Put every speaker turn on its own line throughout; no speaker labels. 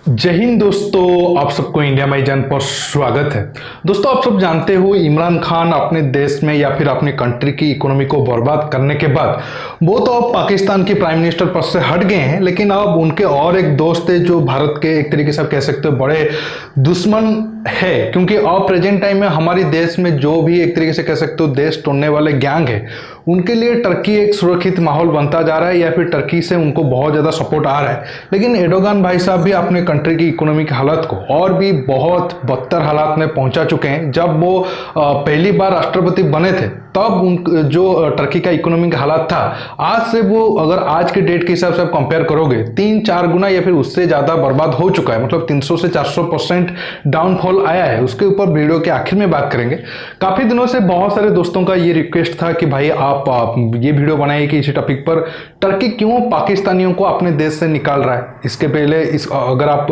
जय हिंद दोस्तों, आप सबको इंडिया माई जान पर स्वागत है। दोस्तों, आप सब जानते हो इमरान खान अपने देश में या फिर अपनी कंट्री की इकोनॉमी को बर्बाद करने के बाद वो तो अब पाकिस्तान के प्राइम मिनिस्टर पद से हट गए हैं, लेकिन अब उनके और एक दोस्त है जो भारत के एक तरीके से आप कह सकते हो बड़े दुश्मन है, क्योंकि अब प्रेजेंट टाइम में हमारे देश में जो भी एक तरीके से कह सकते हो देश तोड़ने वाले गैंग है, उनके लिए टर्की एक सुरक्षित माहौल बनता जा रहा है या फिर टर्की से उनको बहुत ज़्यादा सपोर्ट आ रहा है। लेकिन एर्डोगान भाई साहब भी अपने कंट्री की इकोनॉमिक हालत को और भी बहुत बदतर हालात में पहुंचा चुके हैं। जब वो पहली बार राष्ट्रपति बने थे तब उन जो टर्की का इकोनॉमिक हालात था, आज से वो अगर आज के डेट के हिसाब से आप कंपेयर करोगे 3-4 गुना या फिर उससे ज़्यादा बर्बाद हो चुका है। मतलब 300 से 400% डाउनफॉल आया है। उसके ऊपर वीडियो के आखिर में बात करेंगे। काफ़ी दिनों से बहुत सारे दोस्तों का ये रिक्वेस्ट था कि भाई आप ये वीडियो बनाइए कि इसी टॉपिक पर टर्की क्यों पाकिस्तानियों को अपने देश से निकाल रहा है। इसके पहले अगर आप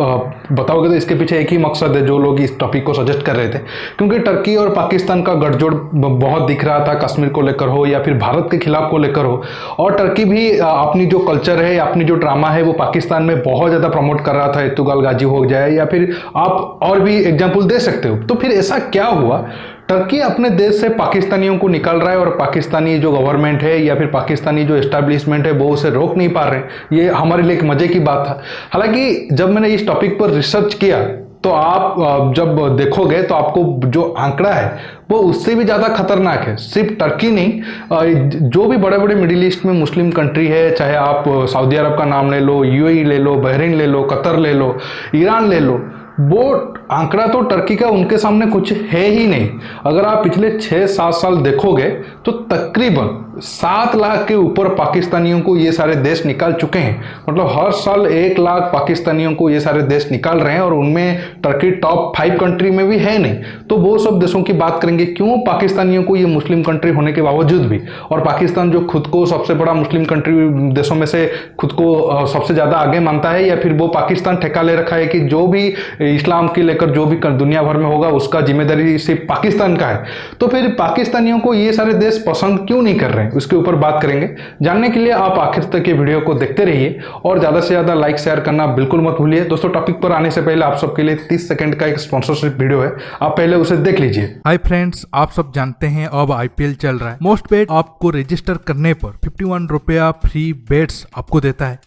बताओगे तो इसके पीछे एक ही मकसद है जो लोग इस टॉपिक को सजेस्ट कर रहे थे, क्योंकि टर्की और पाकिस्तान का गठजोड़ बहुत दिख रहा था, कश्मीर को लेकर हो या फिर भारत के खिलाफ को लेकर हो। और टर्की भी अपनी जो कल्चर है, अपनी जो ड्रामा है वो पाकिस्तान में बहुत ज़्यादा प्रमोट कर रहा था। इर्तुगाल गाजी हो जाए या फिर आप और भी एग्जाम्पल दे सकते हो। तो फिर ऐसा क्या हुआ, टर्की अपने देश से पाकिस्तानियों को निकाल रहा है और पाकिस्तानी जो गवर्नमेंट है या फिर पाकिस्तानी जो एस्टैब्लिशमेंट है वो उसे रोक नहीं पा रहे। ये हमारे लिए एक मजे की बात था। हालांकि जब मैंने इस टॉपिक पर रिसर्च किया तो आप जब देखोगे तो आपको जो आंकड़ा है वो उससे भी ज़्यादा खतरनाक है। सिर्फ टर्की नहीं, जो भी बड़े बड़े मिडिल ईस्ट में मुस्लिम कंट्री है, चाहे आप सऊदी अरब का नाम ले लो, यूएई ले लो, बहरीन ले लो, कतर ले लो, ईरान ले लो, वो आंकड़ा तो टर्की का उनके सामने कुछ है ही नहीं। अगर आप पिछले 6-7 साल देखोगे तो तकरीबन 7 लाख के ऊपर पाकिस्तानियों को ये सारे देश निकाल चुके हैं। मतलब हर साल 1 लाख पाकिस्तानियों को ये सारे देश निकाल रहे हैं और उनमें टर्की टॉप 5 कंट्री में भी है नहीं। तो वो सब देशों की बात करेंगे, क्यों पाकिस्तानियों को ये मुस्लिम कंट्री होने के बावजूद भी, और पाकिस्तान जो खुद को सबसे बड़ा मुस्लिम कंट्री देशों में से खुद को सबसे ज़्यादा आगे मानता है, या फिर वो पाकिस्तान ठेका ले रखा है कि जो भी इस्लाम के लेकर जो भी दुनिया भर में होगा उसका जिम्मेदारी सिर्फ पाकिस्तान का है। तो फिर पाकिस्तानियों को ये सारे देश पसंद क्यों नहीं कर रहे हैं, उसके ऊपर बात करेंगे। जानने के लिए आप आखिर तक ये वीडियो को देखते रहिए और ज़्यादा से ज़्यादा लाइक शेयर करना बिल्कुल मत भूलिए। दोस्तों, टॉपिक पर आने से पहले आप सबके लिए 30 सेकंड का एक स्पॉन्सरशिप वीडियो है, आप पहले उसे देख लीजिए।
हाय फ्रेंड्स, आप सब जानते हैं अब आईपीएल चल रहा है। मोस्ट बेट आपको रजिस्टर करने पर 51 रुपया फ्री बेट्स आपको देता है।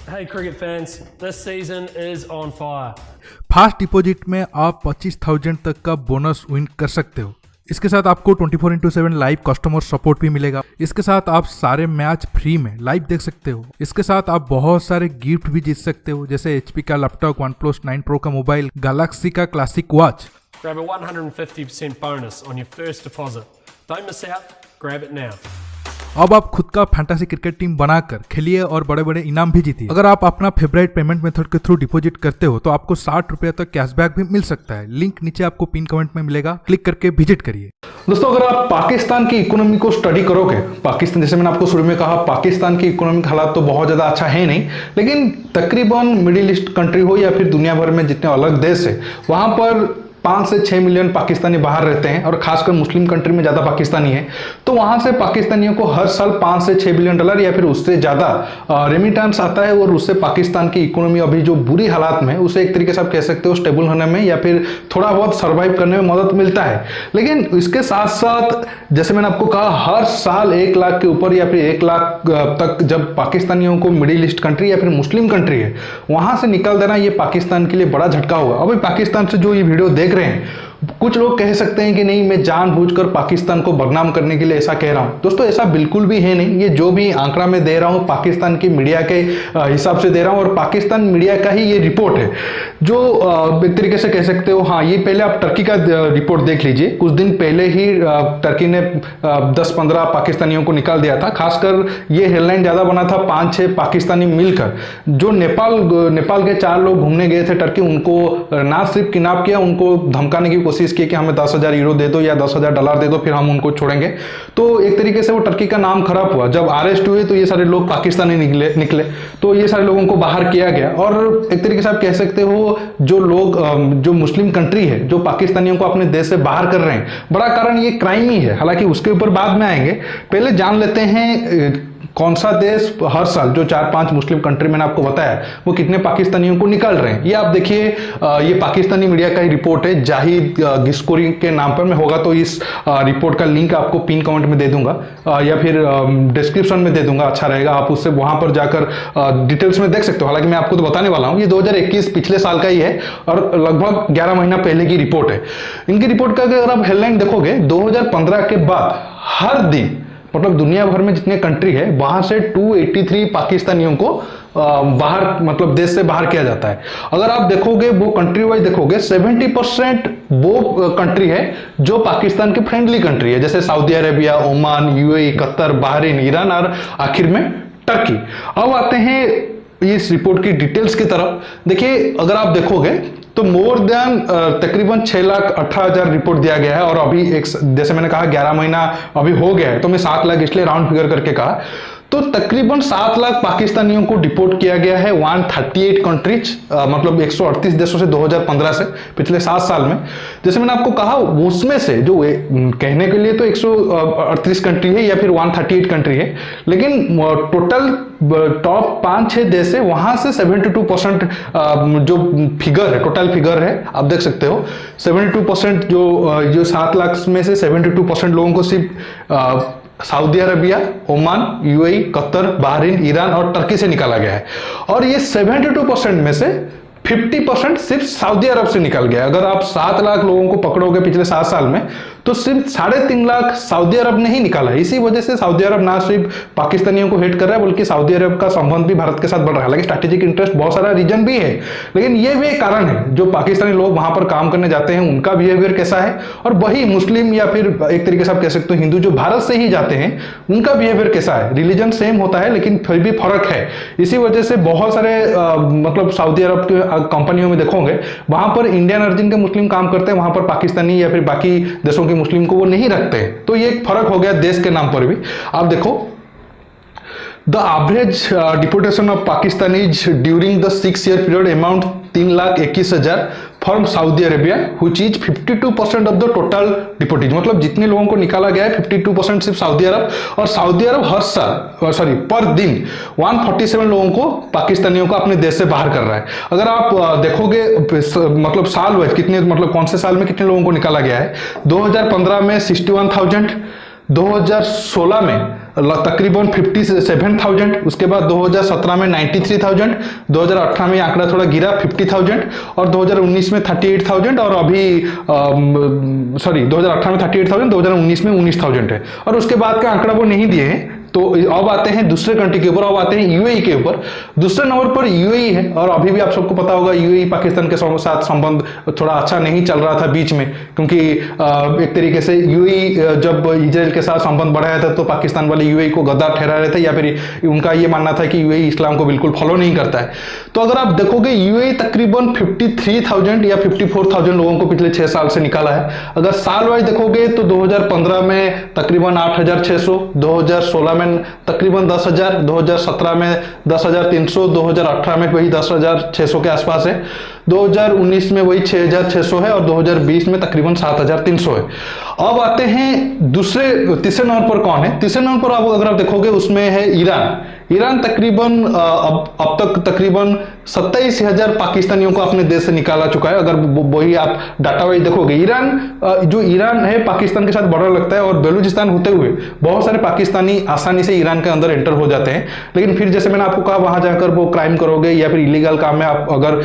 Hey cricket fans, this season is on fire.
Fast deposit में आप 25,000 तक का बोनस विन कर सकते हो। इसके साथ आपको 24/7 लाइव कस्टमर सपोर्ट भी मिलेगा। इसके साथ आप सारे मैच फ्री में लाइव देख सकते हो। इसके साथ आप बहुत सारे गिफ्ट भी जीत सकते हो, जैसे HP का लैपटॉप, OnePlus 9 Pro का मोबाइल, गैलेक्सी का classic watch.
Grab a 150% bonus on your first deposit. Don't miss out, grab it now.
अब आप खुद का फैंटेसी क्रिकेट टीम बनाकर खेलिए और बड़े बड़े इनाम भी जीतिए। अगर आप अपना फेवरेट पेमेंट मेथड के थ्रू डिपॉजिट करते हो तो आपको 60 रुपये तक कैशबैक भी मिल सकता है। लिंक नीचे आपको पिन कमेंट में मिलेगा, क्लिक करके विजिट करिए।
दोस्तों, अगर आप पाकिस्तान की इकोनॉमी को स्टडी करोगे, पाकिस्तान, जैसे मैंने आपको शुरू में कहा, पाकिस्तान की इकोनॉमिक हालात तो बहुत ज़्यादा अच्छा है नहीं, लेकिन तकरीबन मिडिल ईस्ट कंट्री हो या फिर दुनिया भर में जितने अलग देश है वहाँ पर 5 से 6 मिलियन पाकिस्तानी बाहर रहते हैं, और खासकर मुस्लिम कंट्री में ज़्यादा पाकिस्तानी है। तो वहाँ से पाकिस्तानियों को हर साल 5 से 6 बिलियन डॉलर या फिर उससे ज़्यादा रेमिटेंस आता है, और उससे पाकिस्तान की इकोनॉमी अभी जो बुरी हालात में है उसे एक तरीके से आप कह सकते हो स्टेबल होने में या फिर थोड़ा बहुत सर्वाइव करने में मदद मिलता है। लेकिन इसके साथ साथ जैसे मैंने आपको कहा, हर साल 1 लाख के ऊपर या फिर 1 लाख तक जब पाकिस्तानियों को मिडिल ईस्ट कंट्री या फिर मुस्लिम कंट्री है वहाँ से निकाल देना, ये पाकिस्तान के लिए बड़ा झटका होगा। अभी पाकिस्तान से जो ये वीडियो देख रहे हैं, कुछ लोग कह सकते हैं कि नहीं, मैं जानबूझकर पाकिस्तान को बदनाम करने के लिए ऐसा कह रहा हूं। दोस्तों, ऐसा बिल्कुल भी है नहीं। ये जो भी आंकड़ा मैं दे रहा हूं पाकिस्तान की मीडिया के हिसाब से दे रहा हूं, और पाकिस्तान मीडिया का ही ये रिपोर्ट है जो एक तरीके से कह सकते हो। हाँ, ये पहले आप टर्की का रिपोर्ट देख लीजिए। कुछ दिन पहले ही टर्की ने 10-15 पाकिस्तानियों को निकाल दिया था। खासकर ये हेडलाइन ज़्यादा बना था 5-6 पाकिस्तानी मिलकर जो नेपाल के 4 लोग घूमने गए थे टर्की, उनको ना सिर्फ किडनैप किया, उनको धमकाने की कोशिश की कि हमें 10,000 यूरो दे दो या 10,000 डॉलर दे दो, फिर हम उनको छोड़ेंगे। तो एक तरीके से वो टर्की का नाम खराब हुआ। जब अरेस्ट हुए तो ये सारे लोग पाकिस्तानी निकले, तो ये सारे लोगों को बाहर किया गया। और एक तरीके से आप कह सकते हो जो लोग जो मुस्लिम कंट्री है जो पाकिस्तानियों को अपने देश से बाहर कर रहे हैं, बड़ा कारण ये क्राइम ही है। हालांकि उसके ऊपर बाद में आएंगे, पहले जान लेते हैं कौन सा देश हर साल जो 4-5 मुस्लिम कंट्री मैंने आपको बताया वो कितने पाकिस्तानियों को निकाल रहे हैं, ये आप देखिए। ये पाकिस्तानी मीडिया का ही रिपोर्ट है, जाहिद गिस्कोरी के नाम पर। मैं होगा तो इस रिपोर्ट का लिंक आपको पिन कमेंट में दे दूंगा या फिर डिस्क्रिप्शन में दे दूंगा, अच्छा रहेगा, आप उससे वहां पर जाकर डिटेल्स में देख सकते हो। हालांकि मैं आपको तो बताने वाला हूं, ये 2021 पिछले साल का ही है और लगभग 11 महीना पहले की रिपोर्ट है। इनकी रिपोर्ट का अगर आप हेडलाइन देखोगे, 2015 के बाद हर दिन मतलब दुनिया भर में जितने कंट्री है वहां से 283 पाकिस्तानियों को बाहर मतलब देश से बाहर किया जाता है। अगर आप देखोगे वो कंट्री वाइज देखोगे, 70% वो कंट्री है जो पाकिस्तान के फ्रेंडली कंट्री है, जैसे Saudi Arabia, Oman, UAE, Qatar, Bahrain, Iran और आखिर में टर्की। अब आते हैं इस रिपोर्ट की डिटेल्स की तरफ। देखिए अगर आप देखोगे तो मोर देन तकरीबन 6,18,000 रिपोर्ट दिया गया है और अभी एक जैसे मैंने कहा 11 महीना अभी हो गया है, तो मैं 7 लाख इसलिए राउंड फिगर करके कहा। तो तकरीबन 7 लाख पाकिस्तानियों को डिपोर्ट किया गया है 138 कंट्रीज, मतलब 138 देशों से 2015 से पिछले 7 साल में। जैसे मैंने आपको कहा उसमें से जो कहने के लिए तो 138 कंट्री है या फिर 138 कंट्री है, लेकिन टोटल टॉप 5-6 देश है, वहां से 72% जो फिगर है, टोटल फिगर है, आप देख सकते हो 72% जो 7 लाख में से 72% लोगों को सिर्फ Saudi Arabia, Oman, UAE, Qatar, Bahrain, Iran और टर्की से निकाला गया है। और ये 72% में से 50% सिर्फ सऊदी अरब से निकल गया। अगर आप 7 लाख लोगों को पकड़ोगे पिछले 7 साल में तो सिर्फ 3.5 लाख सऊदी अरब ने ही निकाला है। इसी वजह से सऊदी अरब ना सिर्फ पाकिस्तानियों को हेट कर रहा है बल्कि सऊदी अरब का संबंध भी भारत के साथ बढ़ रहा है। हालांकि स्ट्रैटेजिक इंटरेस्ट बहुत सारा रीजन भी है, लेकिन ये भी एक कारण है जो पाकिस्तानी लोग वहां पर काम करने जाते हैं उनका बिहेवियर कैसा है, और वही मुस्लिम या फिर एक तरीके से आप कह सकते हो हिंदू जो भारत से ही जाते हैं उनका बिहेवियर कैसा है। रिलीजन सेम होता है लेकिन फिर भी फर्क है। इसी वजह से बहुत सारे मतलब सऊदी अरब के कंपनियों में देखोगे वहां पर इंडियन ओरिजिन के मुस्लिम काम करते हैं, वहां पर पाकिस्तानी या फिर बाकी देशों के मुस्लिम को वो नहीं रखते। तो ये एक फर्क हो गया देश के नाम पर भी। आप देखो the average deportation of Pakistanis during the 6-year period amount 3,21,000 from Saudi Arabia which is 52% of the total deportees. मतलब जितने लोगों को निकाला गया है 52% सिर्फ सऊदी अरब, और सऊदी अरब हर साल पर दिन 147 लोगों को पाकिस्तानियों को अपने देश से बाहर कर रहा है। अगर आप देखोगे मतलब साल वाइज कितने मतलब कौन से साल में कितने लोगों को निकाला गया है, 2015 में 61,000, 2016 में तकरीबन 57,000, उसके बाद 2017 में 93,000, 2018 में आंकड़ा थोड़ा गिरा 50,000 और 2019 में 38,000 और अभी 2018 में 38,000, 2019 में 19,000 है। और उसके बाद का आंकड़ा वो नहीं दिए हैं। तो अब आते हैं दूसरे कंट्री के ऊपर, अब आते हैं यूएई के ऊपर। दूसरे नंबर पर यूएई है और अभी भी आप सबको पता होगा यूएई पाकिस्तान के साथ संबंध थोड़ा अच्छा नहीं चल रहा था बीच में, क्योंकि एक तरीके से यूएई जब इजराइल के साथ संबंध बढ़ाया था तो पाकिस्तान वाले यूएई को गद्दार ठहरा रहे थे या फिर उनका ये मानना था कि यूएई इस्लाम को बिल्कुल फॉलो नहीं करता है। तो अगर आप देखोगे यूएई तकरीबन 53,000 या 54,000 लोगों को पिछले 6 साल से निकाला है। अगर साल वाइज देखोगे तो 2015 में तकरीबन 8,600, 2016 में तकरीबन 10,000, 2017 में 10,300, 2018 में वही 10,600 के आसपास है, 2019 में वही 6,600 है और 2020 में तकरीबन 7,300 है। अब आते हैं तीसरे नंबर पर कौन है। तीसरे नंबर पर अगर आप देखोगे उसमें है ईरान। ईरान तकरीबन अब तक तकरीबन 27,000 पाकिस्तानियों को अपने देश से निकाला चुका है। अगर वही आप डाटा वाइज देखोगे, ईरान है पाकिस्तान के साथ बॉर्डर लगता है और बलूचिस्तान होते हुए बहुत सारे पाकिस्तानी आसानी से ईरान के अंदर एंटर हो जाते हैं। लेकिन फिर जैसे मैंने आपको कहा वहां जाकर वो क्राइम करोगे या फिर इलीगल काम में आप अगर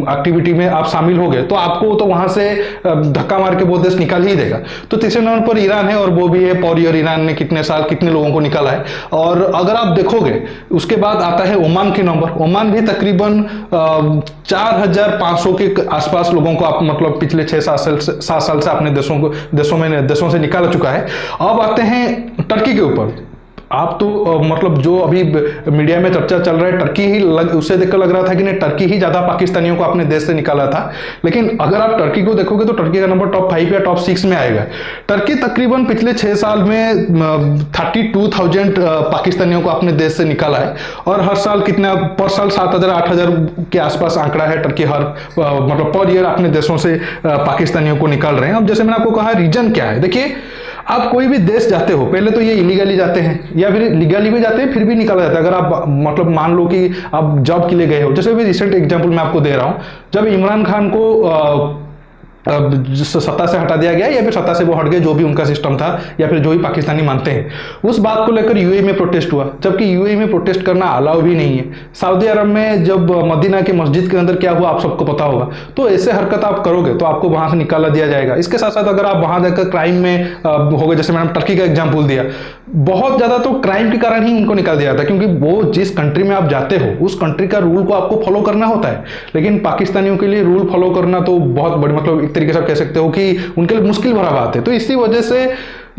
एक्टिविटी में आप शामिल हो गए तो आपको तो वहां से धक्का मार के वो देश निकाल ही देगा। तो तीसरे नंबर पर ईरान है और वो भी है पर ईयर ईरान ने कितने लोगों को निकाला है। और अगर आप देखोगे उसके बाद आता है ओमान के नंबर। ओमान भी तकरीबन 4,500 के आसपास लोगों को आप मतलब पिछले 6-7 साल से अपने देशों से निकाल चुका है। अब आते हैं टर्की के ऊपर। आप तो मतलब जो अभी मीडिया में चर्चा चल रहा है टर्की ही उससे देखकर लग रहा था कि नहीं टर्की ही ज्यादा पाकिस्तानियों को अपने देश से निकाला था। लेकिन अगर आप टर्की को देखोगे तो टर्की का नंबर टॉप 5 या टॉप 6 में आएगा। टर्की तकरीबन पिछले 6 साल में 32,000 पाकिस्तानियों को अपने देश से निकाला है और हर साल कितना पर साल 7,000-8,000 के आसपास आंकड़ा है। टर्की हर मतलब पर ईयर अपने देशों से पाकिस्तानियों को निकाल रहे हैं। अब जैसे मैंने आपको कहा रीजन क्या है, देखिए आप कोई भी देश जाते हो, पहले तो ये इलीगली जाते हैं या फिर लीगली भी जाते हैं, फिर भी निकाला जाता है। अगर आप मतलब मान लो कि आप जॉब के लिए गए हो, जैसे अभी रिसेंट एग्जांपल मैं आपको दे रहा हूं, जब इमरान खान को सत्ता से हटा दिया गया या फिर सत्ता से वो हट गए, जो भी उनका सिस्टम था या फिर जो भी पाकिस्तानी मानते हैं, उस बात को लेकर यूएई में प्रोटेस्ट हुआ, जबकि यूएई में प्रोटेस्ट करना अलाउ भी नहीं है। सऊदी अरब में जब मदीना के मस्जिद के अंदर क्या हुआ आप सबको पता होगा। तो ऐसे हरकत आप करोगे तो आपको वहां से निकाला दिया जाएगा। इसके साथ साथ अगर आप वहां जाकर क्राइम में हो गए, जैसे मैंने टर्की का एग्जाम्पल दिया, बहुत ज्यादा तो क्राइम के कारण ही उनको निकाल दिया जाता है, क्योंकि वो जिस कंट्री में आप जाते हो उस कंट्री का रूल को आपको फॉलो करना होता है। लेकिन पाकिस्तानियों के लिए रूल फॉलो करना तो बहुत बड़ी, मतलब एक तरीके से आप कह सकते हो कि उनके लिए मुश्किल भरा बात है। तो इसी वजह से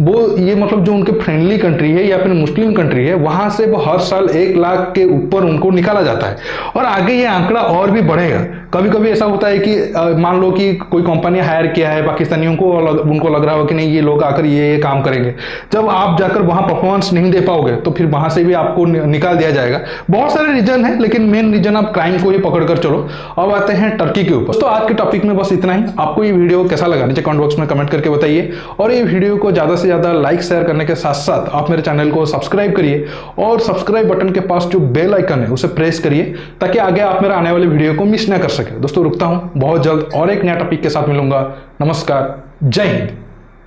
वो ये मतलब जो उनके फ्रेंडली कंट्री है या फिर मुस्लिम कंट्री है, वहां से वो हर साल 1 लाख के ऊपर उनको निकाला जाता है और आगे ये आंकड़ा और भी बढ़ेगा। कभी कभी ऐसा होता है कि मान लो कि कोई कंपनी हायर किया है पाकिस्तानियों को और उनको लग रहा हो कि नहीं ये लोग आकर ये काम करेंगे, जब आप जाकर वहां परफॉर्मेंस नहीं दे पाओगे तो फिर वहां से भी आपको निकाल दिया जाएगा। बहुत सारे रीजन है, लेकिन मेन रीजन आप क्राइम को ही पकड़ कर चलो। अब आते हैं टर्की के ऊपर। तो आज के टॉपिक में बस इतना ही। आपको ये वीडियो कैसा लगा नीचे कमेंट बॉक्स में कमेंट करके बताइए, और ये वीडियो को ज्यादा से ज्यादा लाइक शेयर करने के साथ साथ आप मेरे चैनल को सब्सक्राइब करिए और सब्सक्राइब बटन के पास जो बेल आइकन है उसे प्रेस करिए, ताकि आगे आप मेरे आने वाले वीडियो को मिस ना कर सके। दोस्तों रुकता हूं, बहुत जल्द और एक नया टॉपिक के साथ मिलूंगा। नमस्कार, जय हिंद।